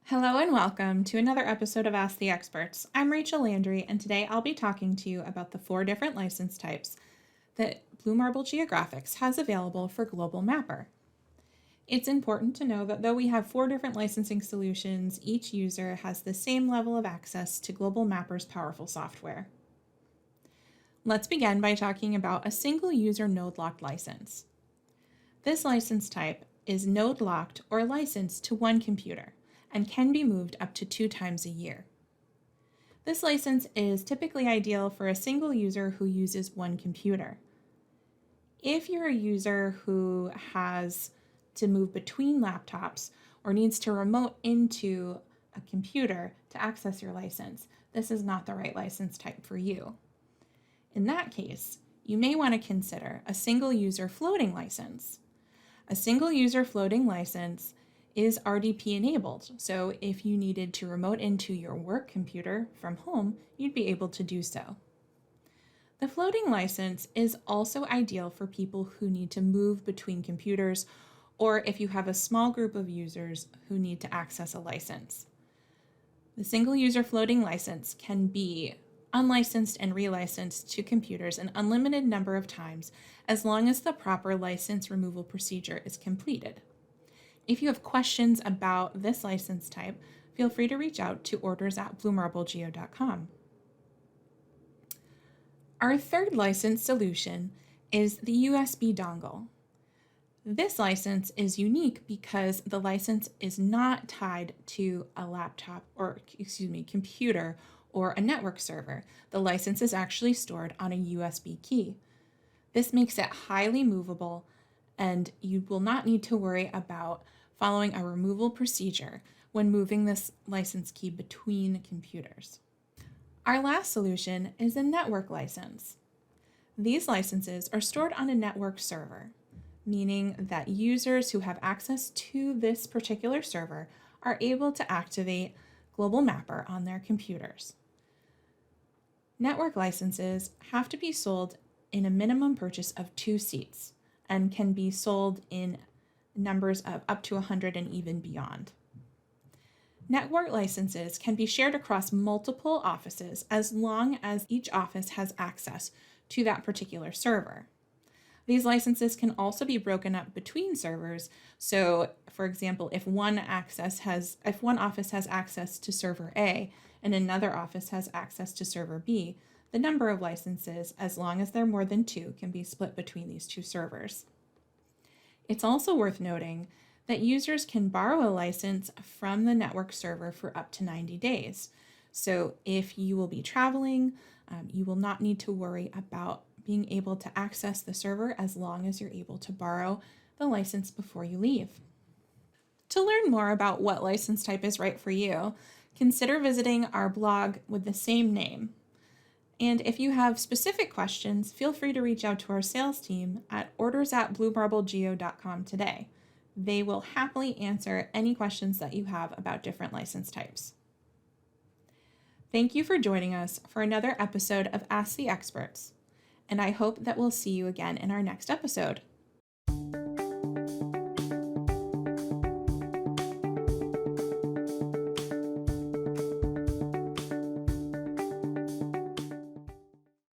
Hello and welcome to another episode of Ask the Experts. I'm Rachel Landry, and today I'll be talking to you about the 4 different license types that Blue Marble Geographics has available for Global Mapper. It's important to know that though we have 4 different licensing solutions, each user has the same level of access to Global Mapper's powerful software. Let's begin by talking about a single user node-locked license. This license type is node-locked or licensed to one computer and can be moved up to 2 times a year. This license is typically ideal for a single user who uses one computer. If you're a user who has to move between laptops or needs to remote into a computer to access your license, this is not the right license type for you. In that case, you may want to consider a single user floating license. A single user floating license is RDP enabled, so if you needed to remote into your work computer from home, you'd be able to do so. The floating license is also ideal for people who need to move between computers or if you have a small group of users who need to access a license. The single user floating license can be unlicensed and relicensed to computers an unlimited number of times as long as the proper license removal procedure is completed. If you have questions about this license type, feel free to reach out to orders@bluemarblegeo.com. Our third license solution is the USB dongle. This license is unique because the license is not tied to a computer or a network server. The license is actually stored on a USB key. This makes it highly movable, and you will not need to worry about following a removal procedure when moving this license key between computers. Our last solution is a network license. These licenses are stored on a network server, meaning that users who have access to this particular server are able to activate Global Mapper on their computers. Network licenses have to be sold in a minimum purchase of 2 seats and can be sold in numbers of up to 100 and even beyond. Network licenses can be shared across multiple offices as long as each office has access to that particular server. These licenses can also be broken up between servers. So, for example, if one office has access to server A and another office has access to server B, the number of licenses, as long as they're more than 2, can be split between these 2 servers. It's also worth noting that users can borrow a license from the network server for up to 90 days. So if you will be traveling, you will not need to worry about being able to access the server as long as you're able to borrow the license before you leave. To learn more about what license type is right for you, consider visiting our blog with the same name. And if you have specific questions, feel free to reach out to our sales team at orders@bluemarblegeo.com today. They will happily answer any questions that you have about different license types. Thank you for joining us for another episode of Ask the Experts, and I hope that we'll see you again in our next episode.